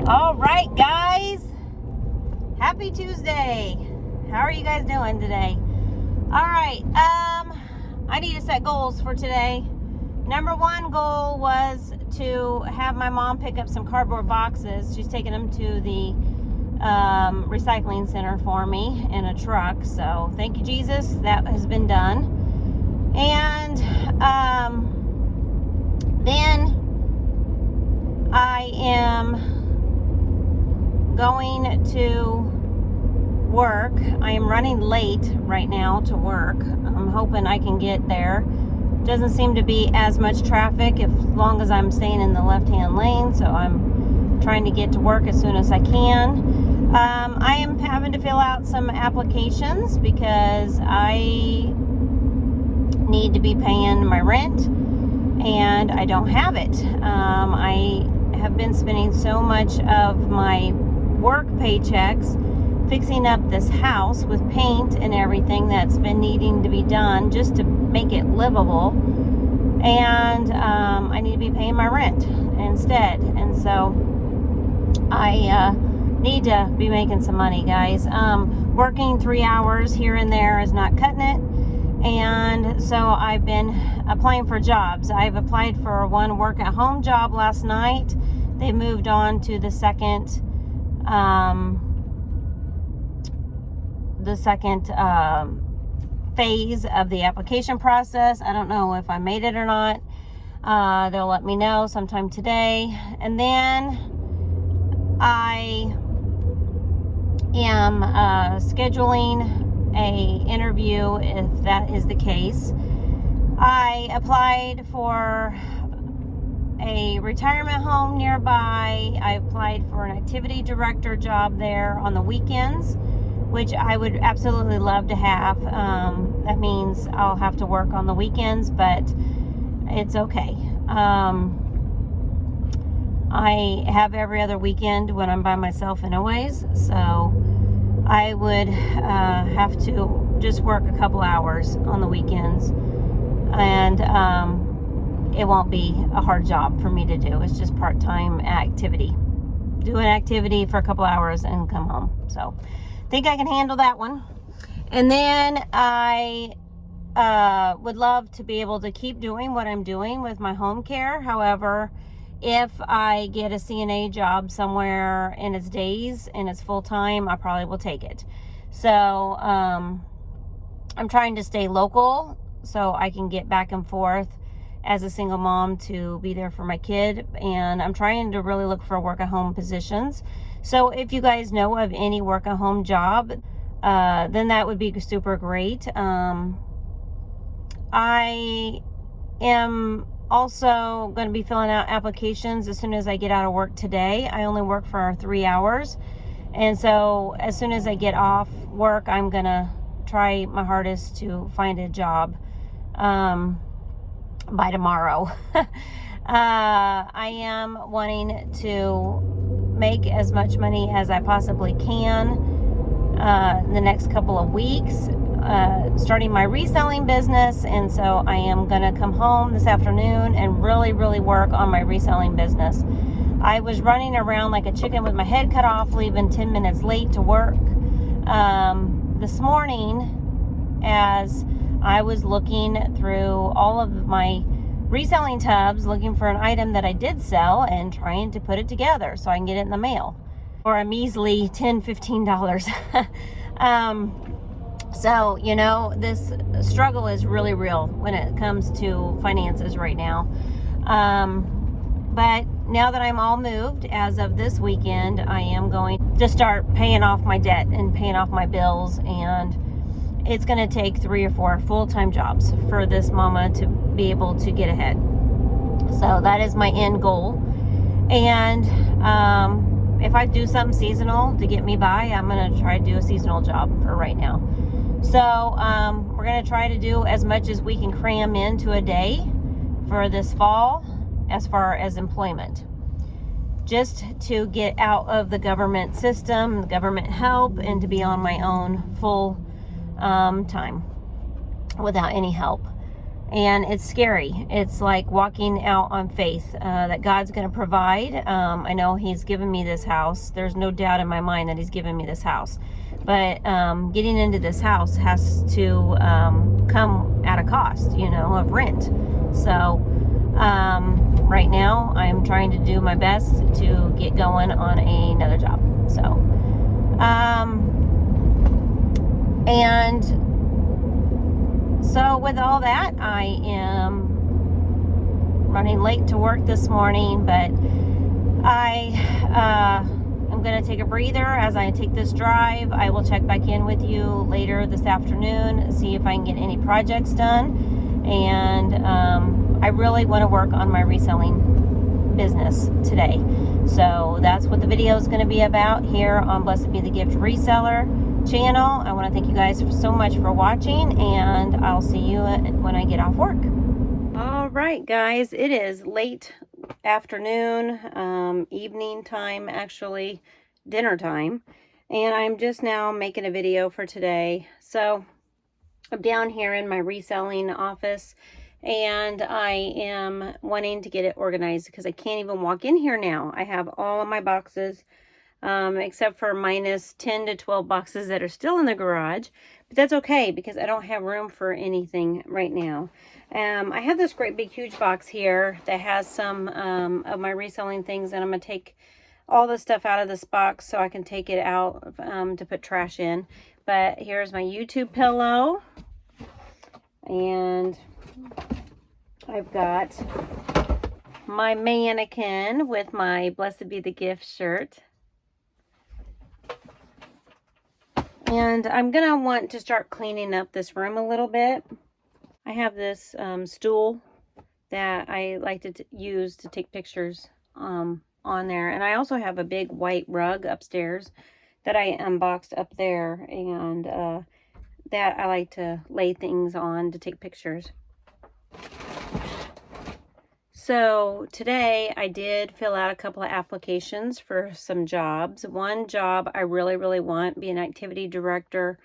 All right, guys. Happy Tuesday. How are you guys doing today? All right. I need to set goals for today. Number one goal was to have my mom pick up some cardboard boxes. She's taking them to the recycling center for me in a truck. So thank you, Jesus. That has been done. And then I am going to work. I am running late right now to work. I'm hoping I can get there. Doesn't seem to be as much traffic as long as I'm staying in the left-hand lane, so I'm trying to get to work as soon as I can. I am having to fill out some applications because I need to be paying my rent and I don't have it. I have been spending so much of my work paychecks fixing up this house with paint and everything that's been needing to be done just to make it livable, and I need to be paying my rent instead, and so I need to be making some money, guys. Working 3 hours here and there is not cutting it, and so I've been applying for jobs. I've applied for one work at home job last night. They moved on to the second phase of the application process. I don't know if I made it or not. They'll let me know sometime today. And then I am scheduling a interview if that is the case. I applied for a retirement home nearby. I applied for an activity director job there on the weekends, which I would absolutely love to have. That means I'll have to work on the weekends, but it's okay. I have every other weekend when I'm by myself anyways, so I would have to just work a couple hours on the weekends, and it won't be a hard job for me to do. It's just part-time activity. Do an activity for a couple hours and come home. So think I can handle that one. And then I would love to be able to keep doing what I'm doing with my home care. However, if I get a CNA job somewhere in its days and it's full-time, I probably will take it. So I'm trying to stay local so I can get back and forth as a single mom to be there for my kid. And I'm trying to really look for work-at-home positions. So if you guys know of any work-at-home job, then that would be super great. I am also going to be filling out applications as soon as I get out of work today. I only work for 3 hours. And so as soon as I get off work, I'm going to try my hardest to find a job by tomorrow. I am wanting to make as much money as I possibly can in the next couple of weeks, starting my reselling business. And so I am going to come home this afternoon and really work on my reselling business. I was running around like a chicken with my head cut off, leaving 10 minutes late to work this morning as I was looking through all of my reselling tubs, looking for an item that I did sell and trying to put it together so I can get it in the mail for a measly $10-15. So, you know, this struggle is really real when it comes to finances right now. But now that I'm all moved, as of this weekend, I am going to start paying off my debt and paying off my bills, and it's going to take 3 or 4 full-time jobs for this mama to be able to get ahead. So that is my end goal. And if I do something seasonal to get me by, I'm going to try to do a seasonal job for right now. So we're going to try to do as much as we can cram into a day for this fall as far as employment, just to get out of the government system, the government help, and to be on my own full time without any help. And it's scary. It's like walking out on faith that God's going to provide. I know He's given me this house. There's no doubt in my mind that He's given me this house. But getting into this house has to come at a cost, of rent. So right now I'm trying to do my best to get going on another job. So, and so with all that, I am running late to work this morning, but I am going to take a breather as I take this drive. I will check back in with you later this afternoon, see if I can get any projects done. And I really want to work on my reselling business today. So that's what the video is going to be about here on Blessed Be the Gift Reseller channel. I want to thank you guys so much for watching, and I'll see you when I get off work. All right, guys, it is late afternoon, evening time, actually dinner time, and I'm just now making a video for today. So I'm down here in my reselling office, and I am wanting to get it organized because I can't even walk in here now. I have all of my boxes, except for minus 10 to 12 boxes that are still in the garage, but that's okay because I don't have room for anything right now. I have this great big huge box here that has some of my reselling things, and I'm going to take all the stuff out of this box so I can take it out to put trash in. But here's my YouTube pillow, and I've got my mannequin with my Blessed Be the Gift shirt. And I'm going to want to start cleaning up this room a little bit. I have this stool that I like to use to take pictures on there. And I also have a big white rug upstairs that I unboxed up there. And that I like to lay things on to take pictures. So today I did fill out a couple of applications for some jobs. One job I really want, be an activity director.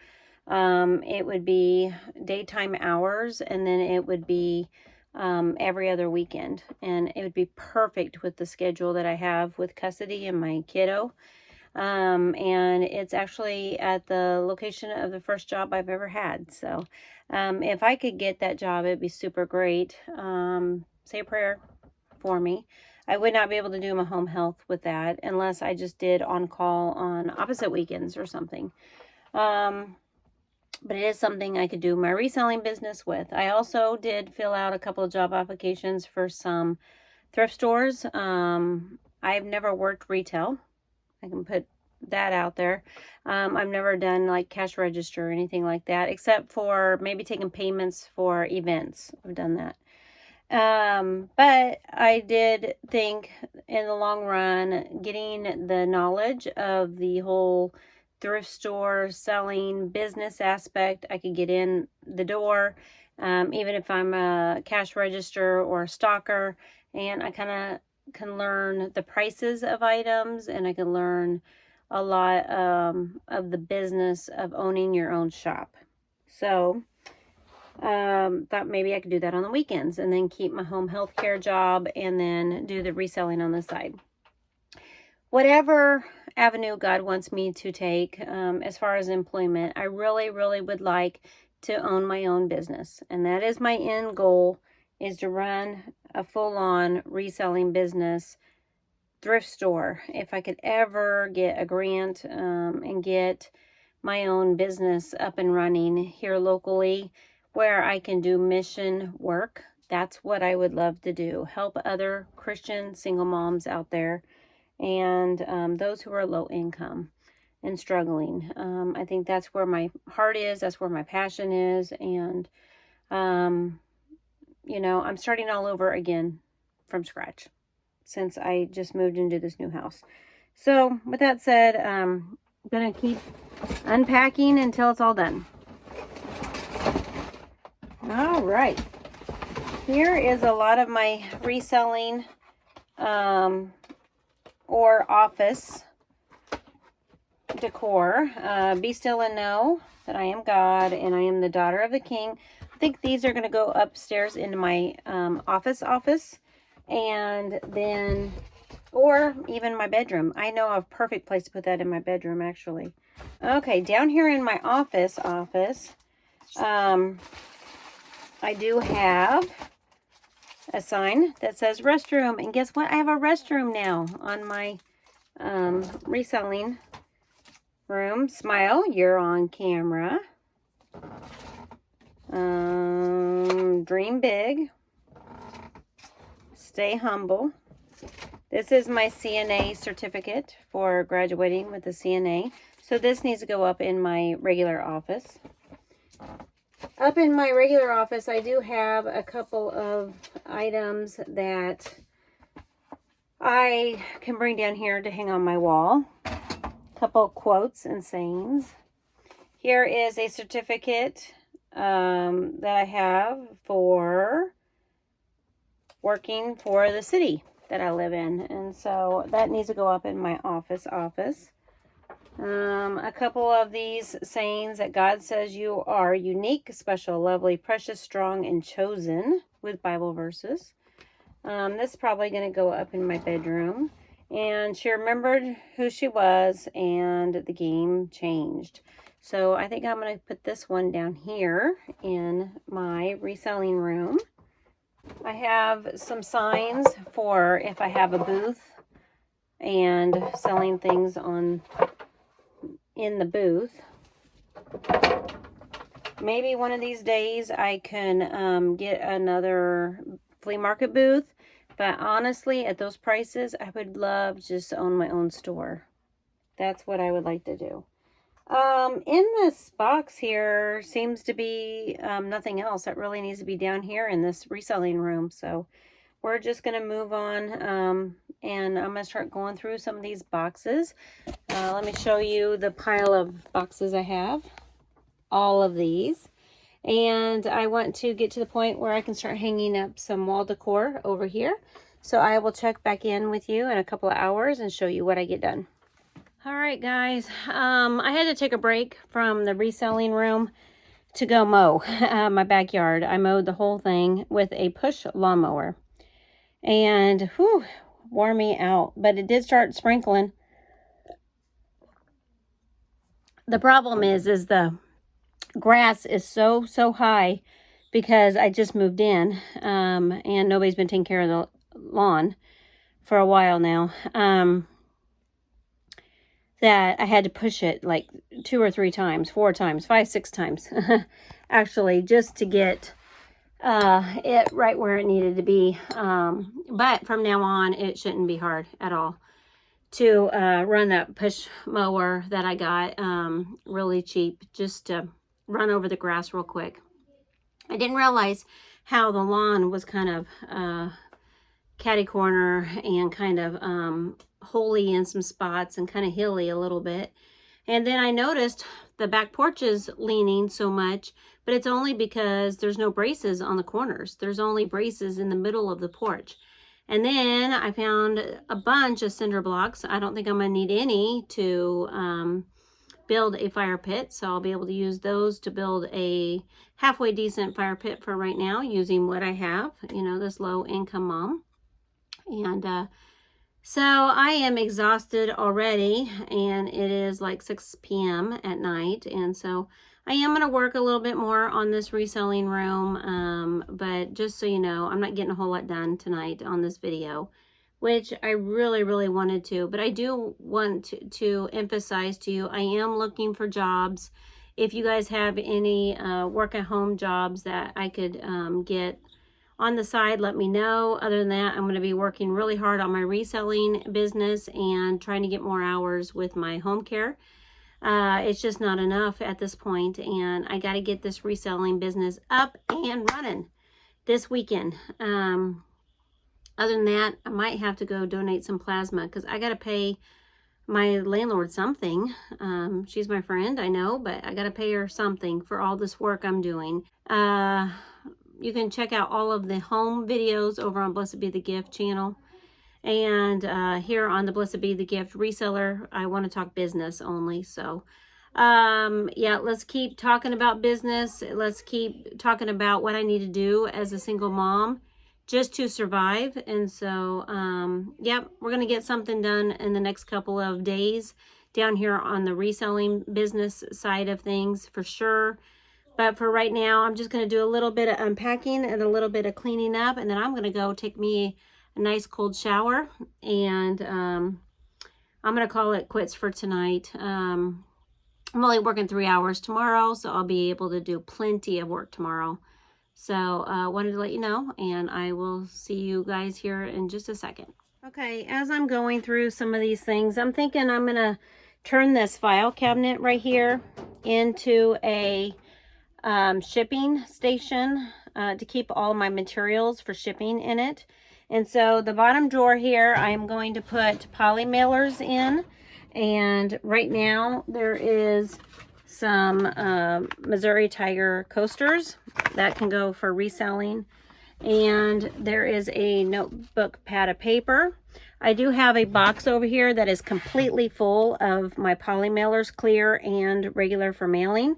It would be daytime hours, and then it would be every other weekend. And it would be perfect with the schedule that I have with custody and my kiddo. And it's actually at the location of the first job I've ever had. So if I could get that job, it'd be super great. Say a prayer for me. I would not be able to do my home health with that unless I just did on call on opposite weekends or something. But it is something I could do my reselling business with. I also did fill out a couple of job applications for some thrift stores. I've never worked retail. I can put that out there. I've never done like cash register or anything like that, except for maybe taking payments for events. I've done that. But I did think in the long run, getting the knowledge of the whole thrift store selling business aspect, I could get in the door, even if I'm a cash register or a stalker, and I kind of can learn the prices of items, and I can learn a lot of the business of owning your own shop. So thought maybe I could do that on the weekends and then keep my home health care job and then do the reselling on the side. Whatever avenue God wants me to take as far as employment, I really would like to own my own business. And that is my end goal, is to run a full-on reselling business, thrift store. If I could ever get a grant and get my own business up and running here locally where I can do mission work, that's what I would love to do. Help other Christian single moms out there and those who are low income and struggling. I think that's where my heart is. That's where my passion is. And, you know, I'm starting all over again from scratch since I just moved into this new house. So with that said, I'm going to keep unpacking until it's all done. All right. Here is a lot of my reselling or office decor. Be still and know that I am God and I am the daughter of the King. think these are going to go upstairs into my office, and then, or even my bedroom. I know a perfect place to put that in my bedroom, actually. Okay, down here in my office, I do have a sign that says restroom, and guess what? I have a restroom now on my reselling room. Smile, you're on camera. Dream big. Stay humble. This is my CNA certificate for graduating with the CNA. So this needs to go up in my regular office. Up in my regular office, I do have a couple of items that I can bring down here to hang on my wall. A couple quotes and sayings. Here is a certificate that I have for working for the city that I live in. And so that needs to go up in my office. A couple of these sayings that God says you are unique, special, lovely, precious, strong, and chosen, with Bible verses. This is probably going to go up in my bedroom. And she remembered who she was, and the game changed. So I think I'm going to put this one down here in my reselling room. I have some signs for if I have a booth and selling things in the booth. Maybe one of these days I can get another flea market booth, but honestly, at those prices, I would love just to own my own store. That's what I would like to do. In this box here seems to be nothing else that really needs to be down here in this reselling room. So we're just going to move on, and I'm going to start going through some of these boxes. Let me show you the pile of boxes I have. All of these. And I want to get to the point where I can start hanging up some wall decor over here. So I will check back in with you in a couple of hours and show you what I get done. All right, guys. I had to take a break from the reselling room to go mow my backyard. I mowed the whole thing with a push lawnmower. And, whew, wore me out. But it did start sprinkling. The problem is the grass is so high because I just moved in, and nobody's been taking care of the lawn for a while now, that I had to push it like 2 or 3 times, 4 times, 5, 6 times, actually, just to get it right where it needed to be. But from now on, it shouldn't be hard at all to run that push mower that I got really cheap, just to run over the grass real quick. I didn't realize how the lawn was kind of catty corner and kind of holy in some spots and kind of hilly a little bit. And then I noticed the back porch is leaning so much, but it's only because there's no braces on the corners. There's only braces in the middle of the porch. And then I found a bunch of cinder blocks. I don't think I'm going to need any to build a fire pit. So I'll be able to use those to build a halfway decent fire pit for right now using what I have, you know, this low income mom. And so I am exhausted already, and it is like 6 p.m. at night. And so I am going to work a little bit more on this reselling room, but just so you know, I'm not getting a whole lot done tonight on this video, which I really wanted to. But I do want to emphasize to you, I am looking for jobs. If you guys have any work-at-home jobs that I could get on the side, let me know. Other than that, I'm going to be working really hard on my reselling business and trying to get more hours with my home care. It's just not enough at this point, and I got to get this reselling business up and running this weekend. Other than that, I might have to go donate some plasma because I got to pay my landlord something. She's my friend, I know, but I got to pay her something for all this work I'm doing. You can check out all of the home videos over on Blessed Be the Gift channel. And here on the Blessed Be the Gift reseller, I want to talk business only. So Yeah, let's keep talking about business. Let's keep talking about what I need to do as a single mom just to survive. And so, yep, we're going to get something done in the next couple of days down here on the reselling business side of things for sure. But for right now, I'm just going to do a little bit of unpacking and a little bit of cleaning up. And then I'm going to go take me a nice cold shower. And I'm going to call it quits for tonight. I'm only working 3 hours tomorrow, so I'll be able to do plenty of work tomorrow. So wanted to let you know, and I will see you guys here in just a second. Okay, as I'm going through some of these things, I'm thinking I'm going to turn this file cabinet right here into a shipping station to keep all my materials for shipping in it. And so the bottom drawer here, I'm going to put poly mailers in. And right now there is some Missouri Tiger coasters that can go for reselling. And there is a notebook pad of paper. I do have a box over here that is completely full of my poly mailers, clear and regular for mailing.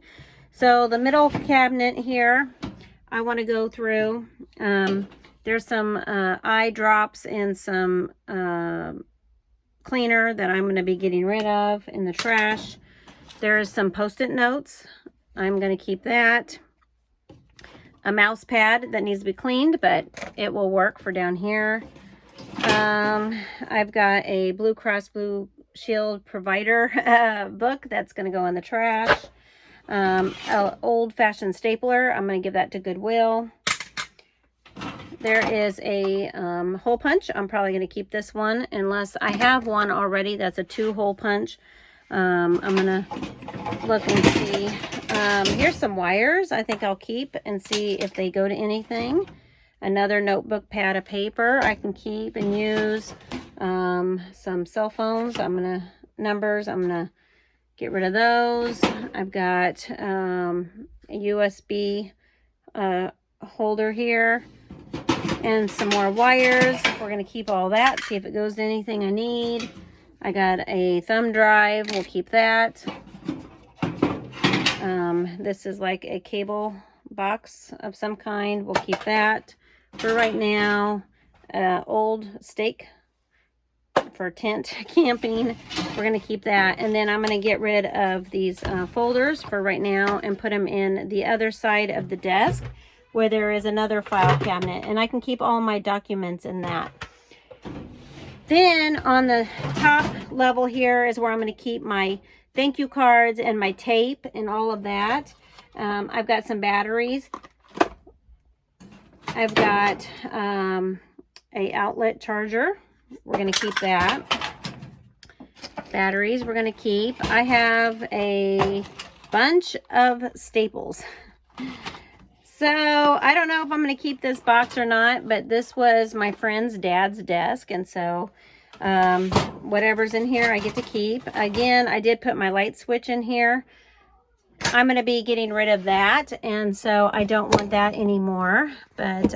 So the middle cabinet here, I want to go through. There's some eye drops and some cleaner that I'm going to be getting rid of in the trash. There's some Post-it notes. I'm going to keep that. A mouse pad that needs to be cleaned, but it will work for down here. I've got a Blue Cross Blue Shield provider book that's going to go in the trash. An old-fashioned stapler. I'm going to give that to Goodwill. There is a hole punch. I'm probably going to keep this one unless I have one already that's a 2-hole punch. I'm going to look and see. Here's some wires I think I'll keep and see if they go to anything. Another notebook pad of paper I can keep and use. Some cell phones. Numbers. I'm going to get rid of those. I've got a USB holder here and some more wires. We're going to keep all that, see if it goes to anything I need. I got a thumb drive. We'll keep that. This is like a cable box of some kind. We'll keep that for right now. Old stake for tent camping. We're going to keep that. And then I'm going to get rid of these folders for right now and put them in the other side of the desk where there is another file cabinet. And I can keep all my documents in that. Then on the top level here is where I'm going to keep my thank you cards and my tape and all of that. I've got some batteries. I've got a outlet charger. We're going to keep that. Batteries we're going to keep. I have a bunch of staples. So I don't know if I'm going to keep this box or not, but this was my friend's dad's desk. And so whatever's in here I get to keep. Again, I did put my light switch in here. I'm going to be getting rid of that. And so I don't want that anymore, but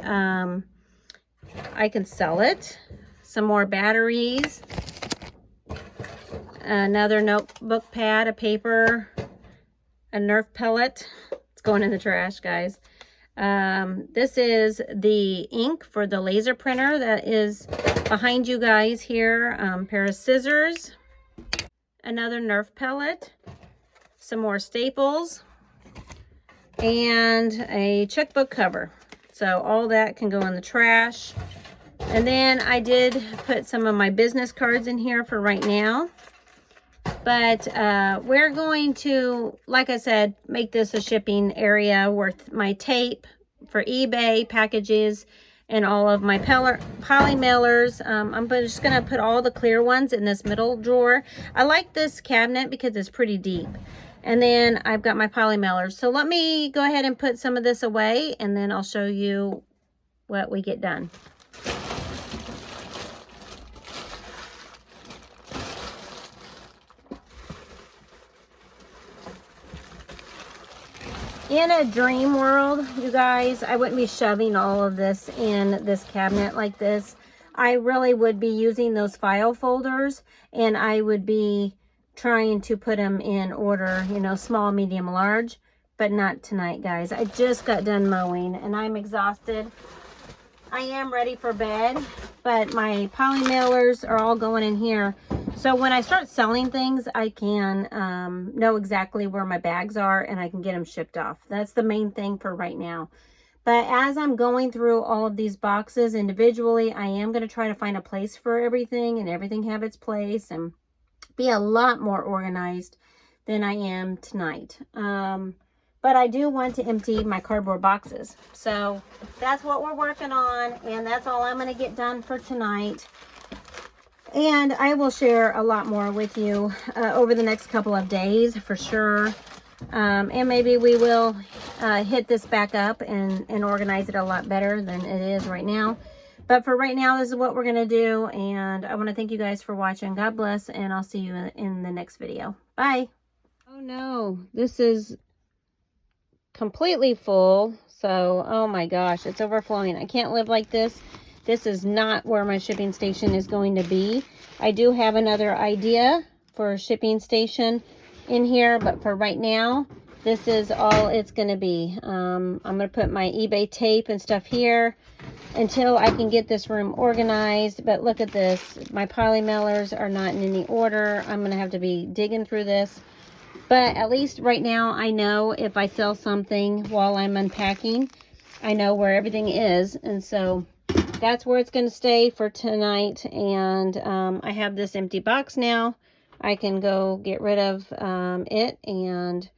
I can sell it. Some more batteries. Another notebook pad of paper. A Nerf pellet. It's going in the trash, guys. This is the ink for the laser printer that is behind you guys here. Pair of scissors. Another Nerf pellet. Some more staples. And a checkbook cover. So all that can go in the trash. And then I did put some of my business cards in here for right now. But we're going to, like I said, make this a shipping area with my tape for eBay packages and all of my poly mailers. I'm just going to put all the clear ones in this middle drawer. I like this cabinet because it's pretty deep. And then I've got my poly mailers. So let me go ahead and put some of this away, and then I'll show you what we get done. In a dream world, you guys, I wouldn't be shoving all of this in this cabinet like this. I really would be using those file folders, and I would be trying to put them in order, you know, small, medium, large, but not tonight, guys. I just got done mowing and I'm exhausted. I am ready for bed, but my poly mailers are all going in here. So when I start selling things, I can know exactly where my bags are and I can get them shipped off. That's the main thing for right now. But as I'm going through all of these boxes individually, I am going to try to find a place for everything and everything have its place and be a lot more organized than I am tonight. But I do want to empty my cardboard boxes. So that's what we're working on, and that's all I'm going to get done for tonight. And I will share a lot more with you over the next couple of days for sure. And maybe we will hit this back up and organize it a lot better than it is right now. But for right now, this is what we're going to do. And I want to thank you guys for watching. God bless. And I'll see you in the next video. Bye. Oh no, this is completely full. So, oh my gosh, it's overflowing. I can't live like this. This is not where my shipping station is going to be. I do have another idea for a shipping station in here, but for right now, this is all it's going to be. I'm going to put my eBay tape and stuff here until I can get this room organized. But look at this. My poly mailers are not in any order. I'm going to have to be digging through this. But at least right now, I know if I sell something while I'm unpacking, I know where everything is. And so that's where it's going to stay for tonight. And I have this empty box now. I can go get rid of it, and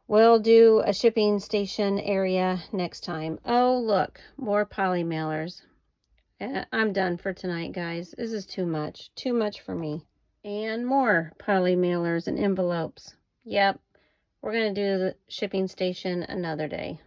we'll do a shipping station area next time. Oh, look, more poly mailers. I'm done for tonight, guys. This is too much for me. And more poly mailers and envelopes. Yep, we're going to do the shipping station another day.